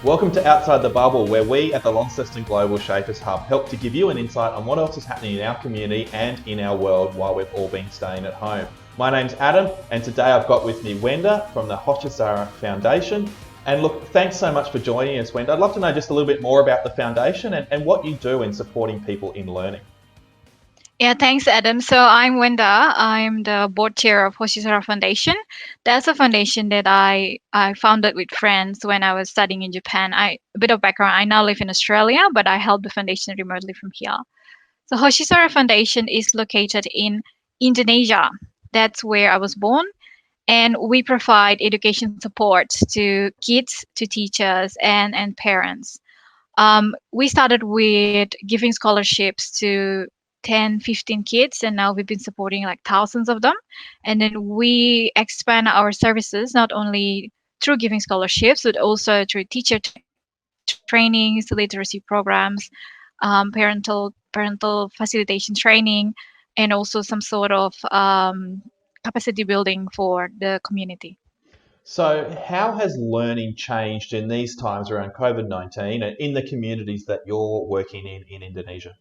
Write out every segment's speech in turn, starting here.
Welcome to Outside the Bubble, where we at the Launceston Global Shapers Hub help to give you an insight on what else is happening in our community and in our world while we've all been staying at home. My name's Adam, and today I've got with me Wenda from the Hoshizora Foundation. And look, thanks so much for joining us, Wenda. I'd love to know just a little bit more about the foundation and what you do in supporting people in learning. Yeah, thanks, Adam. So I'm Wenda. I'm the board chair of Hoshizora Foundation. That's a foundation that I founded with friends when I was studying in Japan. A bit of background. I now live in Australia, but I help the foundation remotely from here. So Hoshizora Foundation is located in Indonesia. That's where I was born. And we provide education support to kids, to teachers, and parents. We started with giving scholarships to 10, 15 kids, and now we've been supporting like thousands of them. And then we expand our services not only through giving scholarships, but also through teacher trainings, literacy programs, parental facilitation training, and also some sort of capacity building for the community. So, how has learning changed in these times around COVID-19 and in the communities that you're working in Indonesia?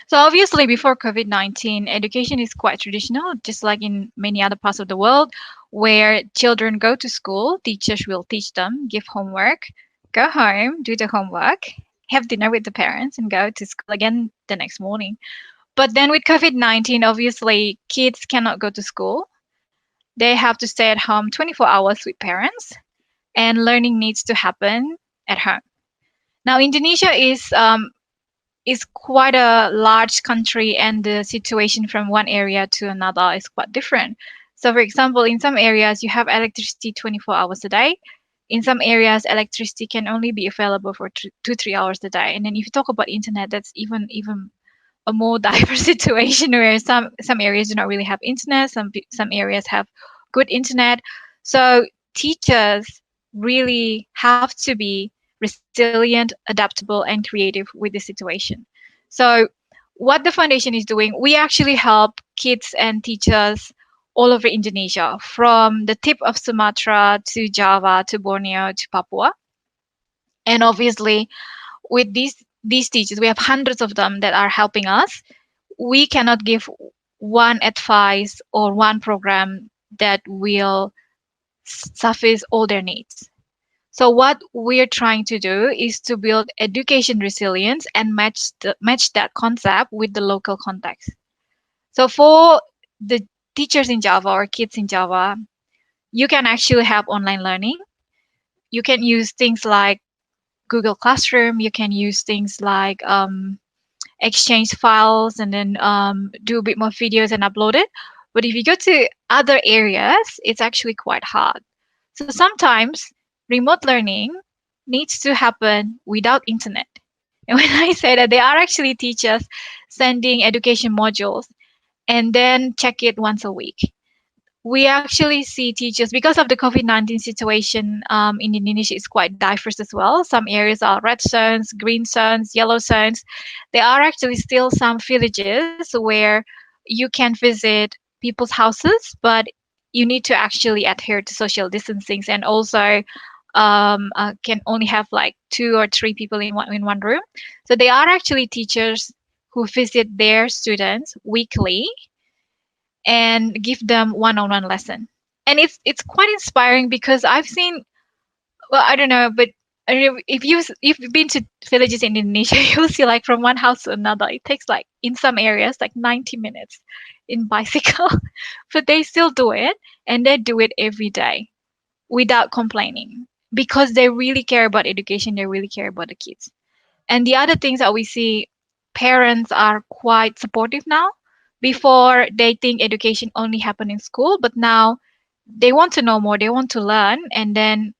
So obviously, before COVID-19, education is quite traditional, just like in many other parts of the world, where children go to school, teachers will teach them, give homework, go home, do the homework, have dinner with the parents, and go to school again the next morning. But then with COVID-19, obviously, kids cannot go to school. They have to stay at home 24 hours with parents, and learning needs to happen at home. Now, Indonesia is quite a large country, and the situation from one area to another is quite different. So, for example, in some areas you have electricity 24 hours a day. In some areas, electricity can only be available for 2, 3 hours a day. And then if you talk about internet, that's even a more diverse situation where some areas do not really have internet. Some areas have good internet. So teachers really have to be resilient, adaptable, and creative with the situation. So what the foundation is doing, we actually help kids and teachers all over Indonesia, from the tip of Sumatra to Java to Borneo to Papua. And obviously, with these teachers, we have hundreds of them that are helping us. We cannot give one advice or one program that will suffice all their needs. So what we're trying to do is to build education resilience and match that concept with the local context. So for the teachers in Java or kids in Java, you can actually have online learning. You can use things like Google Classroom. You can use things like exchange files and then do a bit more videos and upload it. But if you go to other areas, it's actually quite hard. So sometimes remote learning needs to happen without internet. And when I say that, there are actually teachers sending education modules and then check it once a week. We actually see teachers, because of the COVID-19 situation in Indonesia, is quite diverse as well. Some areas are red zones, green zones, yellow zones. There are actually still some villages where you can visit people's houses, but you need to actually adhere to social distancing, and also can only have like 2 or 3 people in one room. So there are actually teachers who visit their students weekly and give them one-on-one lesson. And it's quite inspiring because I've seen, well, I don't know, but if you've been to villages in Indonesia, you'll see like from one house to another, it takes like in some areas like 90 minutes in bicycle, but they still do it, and they do it every day without complaining because they really care about education. They really care about the kids. And the other things that we see, parents are quite supportive now. Before, they think education only happened in school, but now they want to know more, they want to learn, and then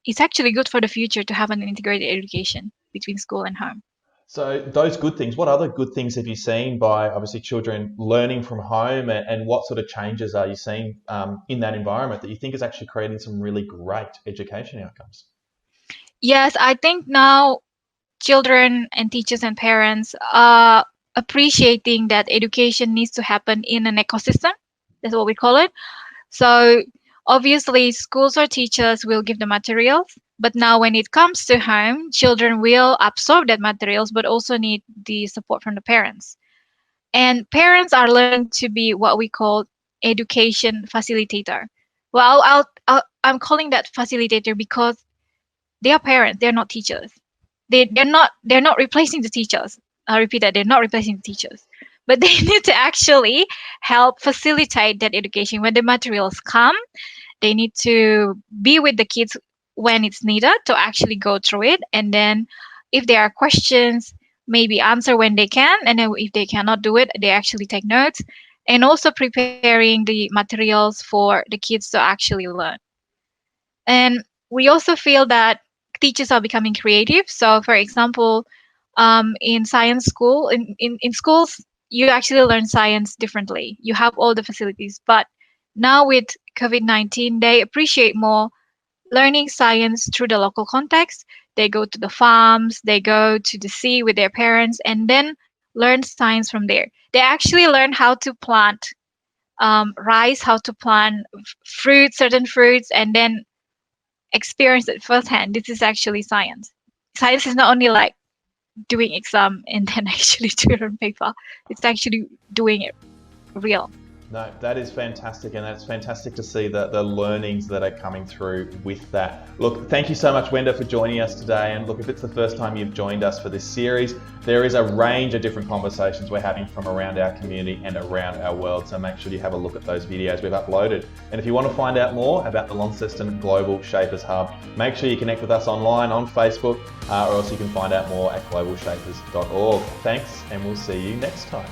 it's actually good for the future to have an integrated education between school and home. So, those good things, what other good things have you seen by obviously children learning from home, and what sort of changes are you seeing in that environment that you think is actually creating some really great education outcomes? Yes, I think now children and teachers and parents are appreciating that education needs to happen in an ecosystem. That's what we call it. So Obviously, schools or teachers will give the materials, but now when it comes to home, children will absorb that materials, but also need the support from the parents. And parents are learning to be what we call education facilitator. Well, I'm calling that facilitator because they are parents, they're not teachers. They're not replacing the teachers. I repeat that they're not replacing the teachers. But they need to actually help facilitate that education. When the materials come, they need to be with the kids when it's needed to actually go through it. And then if there are questions, maybe answer when they can. And then if they cannot do it, they actually take notes. And also preparing the materials for the kids to actually learn. And we also feel that teachers are becoming creative. So, for example, in science school, in schools, you actually learn science differently. You have all the facilities. But now with COVID-19, they appreciate more learning science through the local context. They go to the farms, they go to the sea with their parents, and then learn science from there. They actually learn how to plant rice, how to plant fruits, certain fruits, and then experience it firsthand. This is actually science. Science is not only like doing exam and then actually do it on paper. It's actually doing it real. No, that is fantastic, and that's fantastic to see the learnings that are coming through with that. Look, thank you so much, Wenda, for joining us today. And look, if it's the first time you've joined us for this series, there is a range of different conversations we're having from around our community and around our world. So make sure you have a look at those videos we've uploaded. And if you want to find out more about the Launceston Global Shapers Hub, make sure you connect with us online on Facebook, or else you can find out more at globalshapers.org. Thanks, and we'll see you next time.